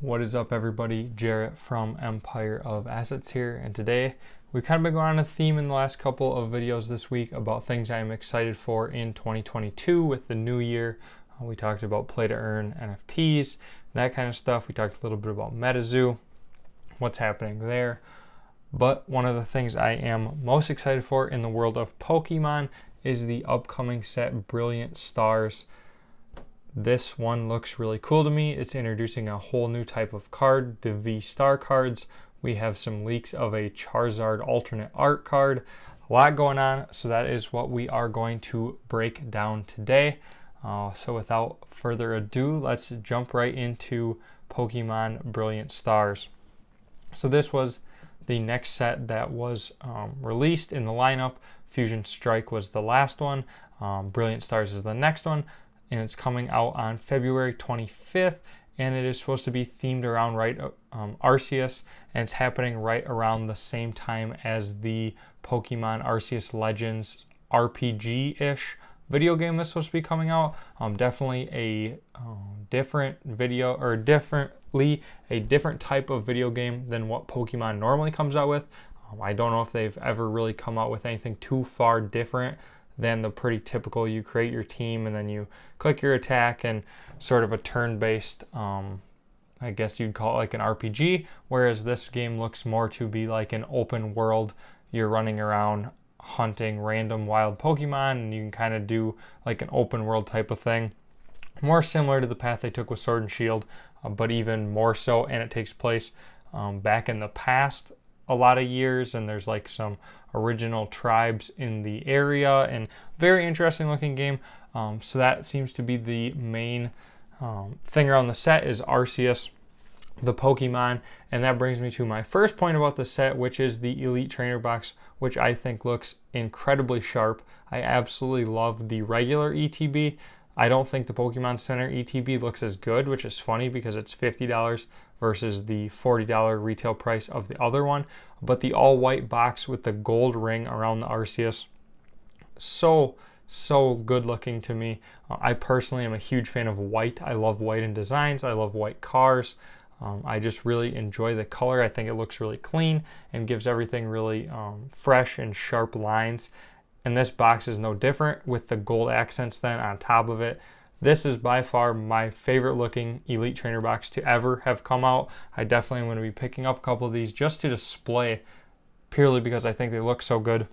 What is up, everybody? Jarrett from Empire of Assets here, and today we've kind of been going on a theme in the last couple of videos this week about things I'm excited for in 2022 with the new year. We talked about play to earn NFTs, that kind of stuff. We talked a little bit about Metazoo, what's happening there. But one of the things I am most excited for in the world of Pokemon is the upcoming set Brilliant Stars. This one looks really cool to me. It's introducing a whole new type of card, the V-Star cards. We have some leaks of a Charizard alternate art card. A lot going on, so that is what we are going to break down today. So without further ado, let's jump right into Pokemon Brilliant Stars. So this was the next set that was released in the lineup. Fusion Strike was the last one. Brilliant Stars is the next one. And it's coming out on February 25th, and it is supposed to be themed around Arceus, and it's happening right around the same time as the Pokemon Arceus Legends RPG-ish video game that's supposed to be coming out. Definitely a different type of video game than what Pokemon normally comes out with. I don't know if they've ever really come out with anything too far different than the pretty typical, you create your team and then you click your attack and sort of a turn-based, I guess you'd call it like an RPG, whereas this game looks more to be like an open world. You're running around hunting random wild Pokemon, and you can kind of do like an open world type of thing. More similar to the path they took with Sword and Shield, but even more so, and it takes place back in the past a lot of years, and there's like some original tribes in the area, and very interesting looking game. So that seems to be the main thing around the set is Arceus, the Pokemon, and that brings me to my first point about the set, which is the Elite Trainer box, which I think looks incredibly sharp. I absolutely love the regular ETB. I don't think the Pokemon Center ETB looks as good, which is funny because it's $50 versus the $40 retail price of the other one. But the all-white box with the gold ring around the Arceus, so good looking to me. I personally am a huge fan of white. I love white in designs. I love white cars. I just really enjoy the color. I think it looks really clean and gives everything really fresh and sharp lines. And this box is no different with the gold accents then on top of it. This is by far my favorite looking Elite Trainer box to ever have come out. I definitely am going to be picking up a couple of these just to display, purely because I think they look so good.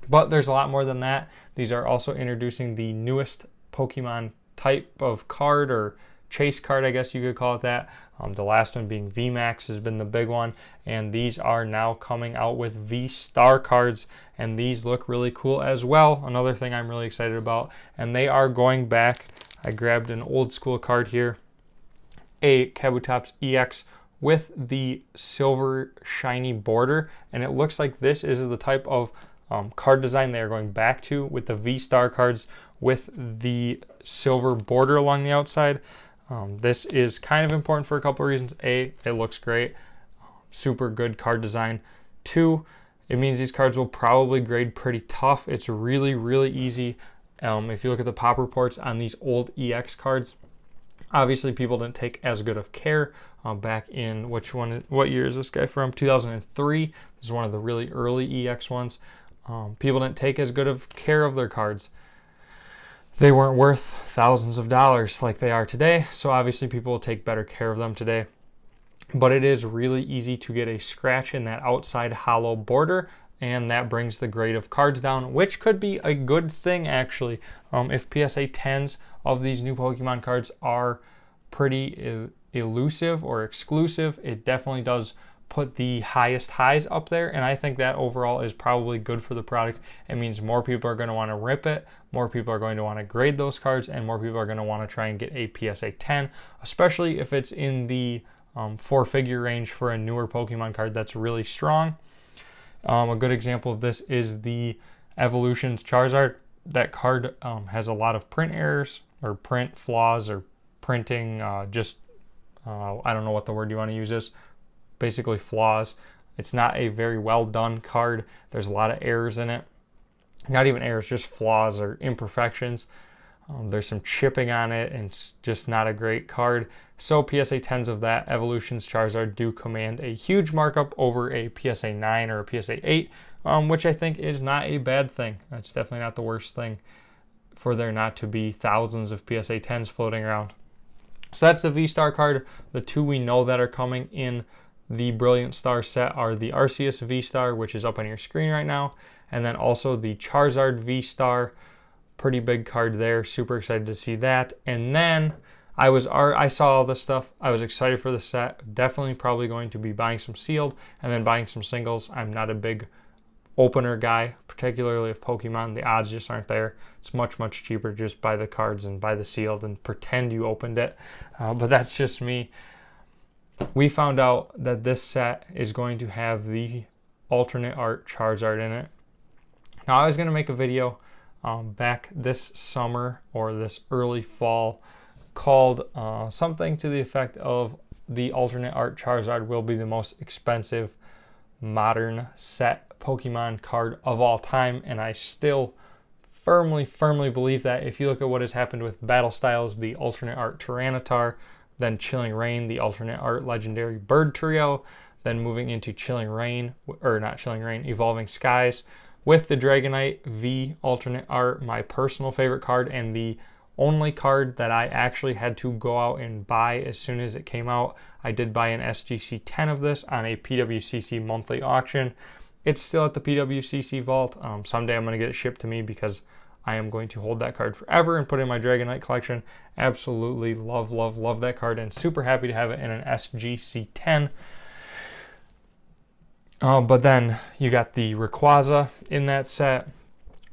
But there's a lot more than that. These are also introducing the newest Pokemon type of card, or chase card, I guess you could call it that. The last one being VMAX has been the big one, and these are now coming out with V-Star cards, and these look really cool as well. Another thing I'm really excited about, and they are going back. I grabbed an old school card here, a Kabutops EX with the silver shiny border, and it looks like this is the type of card design they are going back to with the V-Star cards with the silver border along the outside. This is kind of important for a couple of reasons. A, it looks great, super good card design. Two, it means these cards will probably grade pretty tough. It's really easy. If you look at the pop reports on these old EX cards, obviously people didn't take as good of care back in, what year is this guy from? 2003. This is one of the really early EX ones. People didn't take as good of care of their cards. They weren't worth thousands of dollars like they are today, so obviously people will take better care of them today. But it is really easy to get a scratch in that outside hollow border, and that brings the grade of cards down, which could be a good thing actually. If PSA 10s of these new Pokemon cards are pretty elusive or exclusive, it definitely does put the highest highs up there, and I think that overall is probably good for the product. It means more people are going to want to rip it, more people are going to want to grade those cards, and more people are going to want to try and get a PSA 10, especially if it's in the four-figure range for a newer Pokemon card that's really strong. A good example of this is the Evolutions Charizard. That card has a lot of print errors or print flaws or printing I don't know what the word you want to use is. Basically flaws. It's not a very well done card. There's a lot of errors in it. Not even errors, just flaws or imperfections. There's some chipping on it, and it's just not a great card. So PSA 10s of that Evolutions Charizard do command a huge markup over a PSA 9 or a PSA 8, which I think is not a bad thing. That's definitely not the worst thing for there not to be thousands of PSA 10s floating around. So that's the V-Star card. The two we know that are coming in the Brilliant Star set are the Arceus V-Star, which is up on your screen right now, and then also the Charizard V-Star. Pretty big card there. Super excited to see that. And then I saw all this stuff. I was excited for the set. Definitely probably going to be buying some sealed and then buying some singles. I'm not a big opener guy, particularly of Pokemon. The odds just aren't there. It's much, much cheaper to just buy the cards and buy the sealed and pretend you opened it. But that's just me. We found out that this set is going to have the alternate art Charizard in it. Now, I was going to make a video back this summer or this early fall called something to the effect of the alternate art Charizard will be the most expensive modern set Pokemon card of all time, and I still firmly believe that. If you look at what has happened with Battle Styles, the alternate art Tyranitar, then Chilling Reign, the alternate art legendary Bird Trio, then moving into Evolving Skies, with the Dragonite V alternate art, my personal favorite card and the only card that I actually had to go out and buy as soon as it came out. I did buy an SGC 10 of this on a PWCC monthly auction. It's still at the PWCC vault. Someday I'm going to get it shipped to me because I am going to hold that card forever and put it in my Dragonite collection. Absolutely love that card, and super happy to have it in an SGC 10. But then you got the Rayquaza in that set,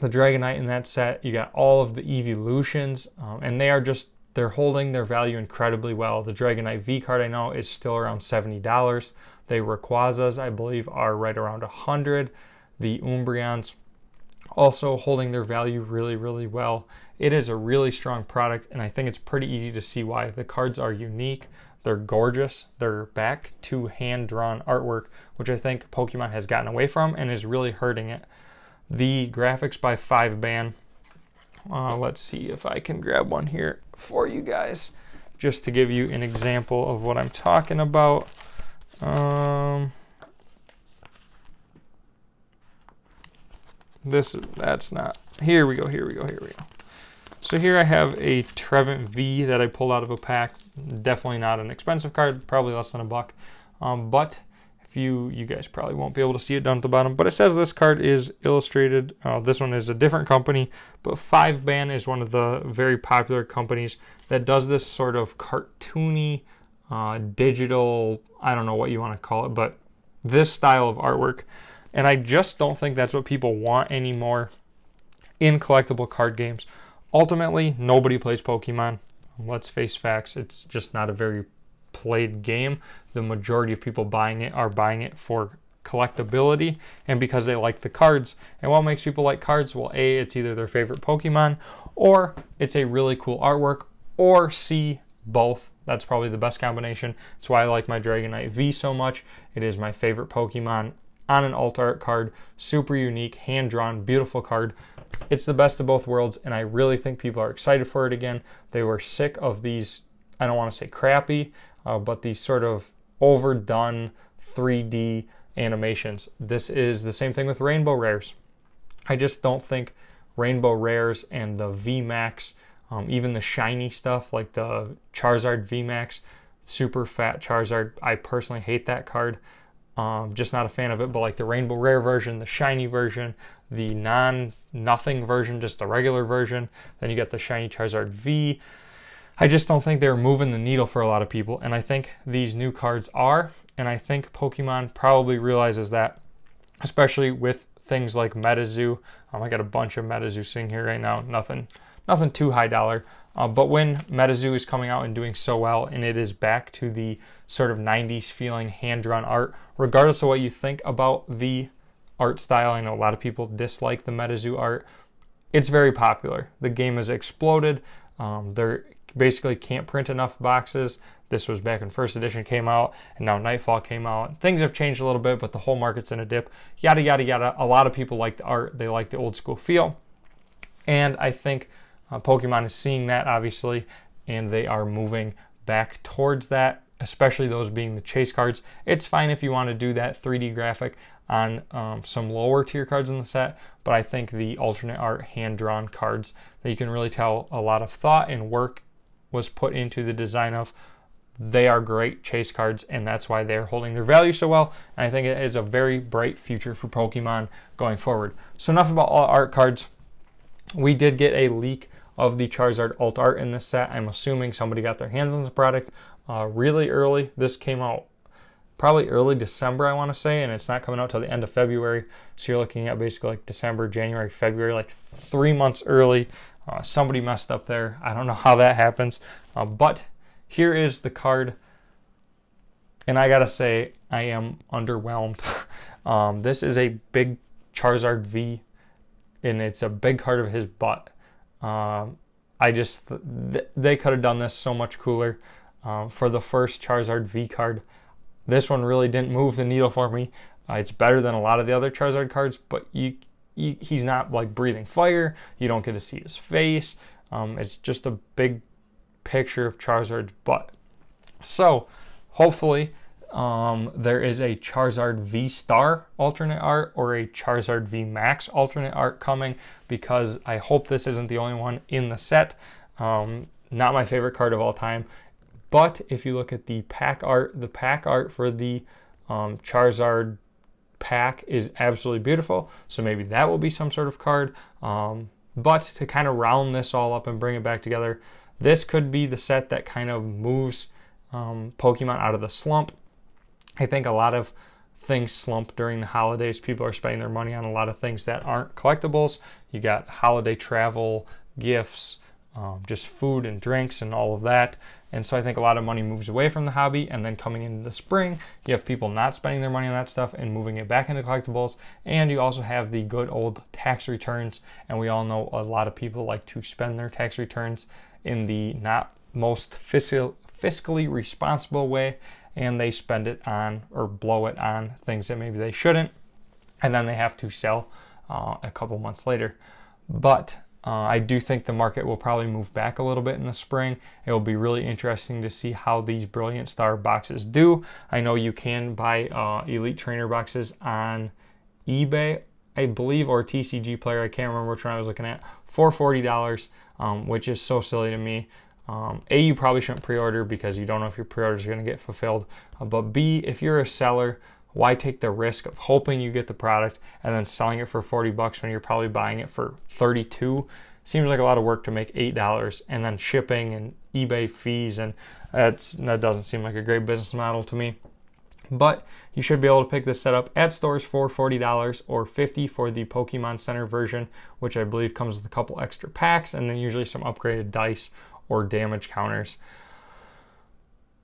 the Dragonite in that set. You got all of the evolutions, and they're holding their value incredibly well. The Dragonite V card I know is still around $70. The Rayquazas, I believe, are right around $100. The Umbreons also holding their value really well. It is a really strong product, and I think it's pretty easy to see why. The cards are unique. They're gorgeous. They're back to hand-drawn artwork, which I think Pokemon has gotten away from and is really hurting it. The graphics by 5-Ban. Let's see if I can grab one here for you guys, just to give you an example of what I'm talking about. That's not. Here we go. So here I have a Trevenant V that I pulled out of a pack. Definitely not an expensive card, probably less than $1. But if you guys probably won't be able to see it down at the bottom, but it says this card is illustrated. This one is a different company, but 5-Ban is one of the very popular companies that does this sort of cartoony, digital, I don't know what you want to call it, but this style of artwork. And I just don't think that's what people want anymore in collectible card games. Ultimately, nobody plays Pokemon. Let's face facts, it's just not a very played game. The majority of people buying it are buying it for collectability and because they like the cards. And what makes people like cards? Well, A, it's either their favorite Pokemon, or it's a really cool artwork, or C, both. That's probably the best combination. That's why I like my Dragonite V so much. It is my favorite Pokemon on an alt art card. Super unique, hand-drawn, beautiful card. It's the best of both worlds, and I really think people are excited for it again. They were sick of these, I don't want to say crappy, but these sort of overdone 3D animations. This is the same thing with Rainbow Rares. I just don't think Rainbow Rares and the VMAX, even the shiny stuff like the Charizard VMAX, super fat Charizard, I personally hate that card. Just not a fan of it, but like the Rainbow Rare version, the shiny version, the nothing version, just the regular version, then you got the shiny Charizard V. I just don't think they're moving the needle for a lot of people, and I think these new cards are, and I think Pokemon probably realizes that, especially with things like Metazoo. I got a bunch of Metazoo sitting here right now, nothing too high dollar. But when Metazoo is coming out and doing so well, and it is back to the sort of 90s feeling hand-drawn art, regardless of what you think about the art style, I know a lot of people dislike the Metazoo art, it's very popular. The game has exploded. They basically can't print enough boxes. This was back when first edition came out, and now Nightfall came out. Things have changed a little bit, but the whole market's in a dip. Yada, yada, yada. A lot of people like the art. They like the old school feel. And I think Pokemon is seeing that, obviously, and they are moving back towards that, especially those being the chase cards. It's fine if you want to do that 3D graphic on some lower tier cards in the set, but I think the alternate art hand-drawn cards that you can really tell a lot of thought and work was put into the design of, they are great chase cards, and that's why they're holding their value so well. And I think it is a very bright future for Pokemon going forward. So enough about all art cards. We did get a leak of the Charizard Alt Art in this set. I'm assuming somebody got their hands on the product really early. This came out probably early December, I want to say, and it's not coming out till the end of February. So you're looking at basically like December, January, February, like 3 months early. Somebody messed up there. I don't know how that happens, but here is the card, and I gotta say, I am underwhelmed. This is a big Charizard V, and it's a big card of his butt. They could have done this so much cooler. For the first Charizard V card, this one really didn't move the needle for me. It's better than a lot of the other Charizard cards, but he's not like breathing fire. You don't get to see his face. It's just a big picture of Charizard's butt. So hopefully there is a Charizard V Star alternate art or a Charizard V Max alternate art coming, because I hope this isn't the only one in the set. Not my favorite card of all time, but if you look at the pack art for the Charizard pack is absolutely beautiful. So maybe that will be some sort of card. But to kind of round this all up and bring it back together, this could be the set that kind of moves Pokemon out of the slump. I think a lot of things slump during the holidays. People are spending their money on a lot of things that aren't collectibles. You got holiday travel, gifts, just food and drinks and all of that. And so I think a lot of money moves away from the hobby, and then coming into the spring, you have people not spending their money on that stuff and moving it back into collectibles. And you also have the good old tax returns, and we all know a lot of people like to spend their tax returns in the not most fiscally responsible way, and they spend it on or blow it on things that maybe they shouldn't, and then they have to sell a couple months later. But I do think the market will probably move back a little bit in the spring. It will be really interesting to see how these Brilliant Star boxes do. I know you can buy Elite Trainer boxes on eBay, I believe, or TCG Player. I can't remember which one I was looking at, for $40, which is so silly to me. A, you probably shouldn't pre-order because you don't know if your pre-orders are going to get fulfilled. But B, if you're a seller, why take the risk of hoping you get the product and then selling it for $40 when you're probably buying it for $32? Seems like a lot of work to make $8, and then shipping and eBay fees, and that doesn't seem like a great business model to me. But you should be able to pick this set up at stores for $40 or $50 for the Pokemon Center version, which I believe comes with a couple extra packs and then usually some upgraded dice or damage counters.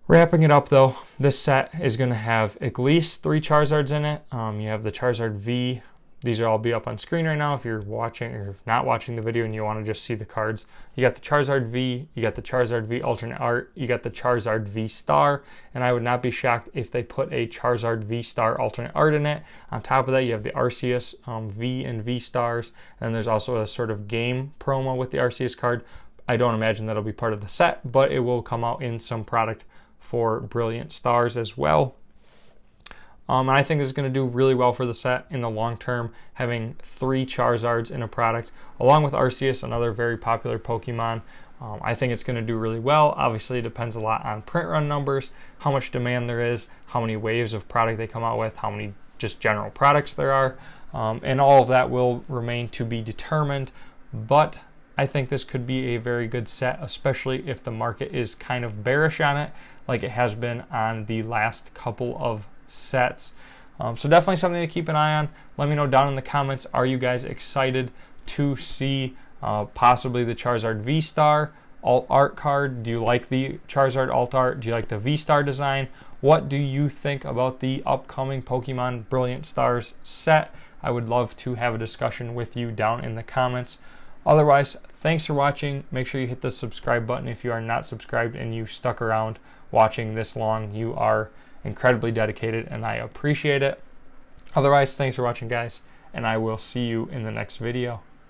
Wrapping it up though, this set is going to have at least 3 Charizards in it. You have the Charizard V. These will all be up on screen right now if you're watching or not watching the video and you want to just see the cards. You got the Charizard V, you got the Charizard V alternate art, you got the Charizard V Star, and I would not be shocked if they put a Charizard V Star alternate art in it. On top of that, you have the Arceus V and V Stars, and there's also a sort of game promo with the Arceus card. I don't imagine that'll be part of the set, but it will come out in some product for Brilliant Stars as well. And I think this is going to do really well for the set in the long term, having 3 Charizards in a product, along with Arceus, another very popular Pokemon. I think it's going to do really well. Obviously, it depends a lot on print run numbers, how much demand there is, how many waves of product they come out with, how many just general products there are, and all of that will remain to be determined. But I think this could be a very good set, especially if the market is kind of bearish on it, like it has been on the last couple of sets. So definitely something to keep an eye on. Let me know down in the comments, are you guys excited to see possibly the Charizard V-Star Alt Art card? Do you like the Charizard Alt Art? Do you like the V-Star design? What do you think about the upcoming Pokemon Brilliant Stars set? I would love to have a discussion with you down in the comments. Otherwise, thanks for watching. Make sure you hit the subscribe button if you are not subscribed and you stuck around watching this long. You are incredibly dedicated and I appreciate it. Otherwise, thanks for watching, guys, and I will see you in the next video.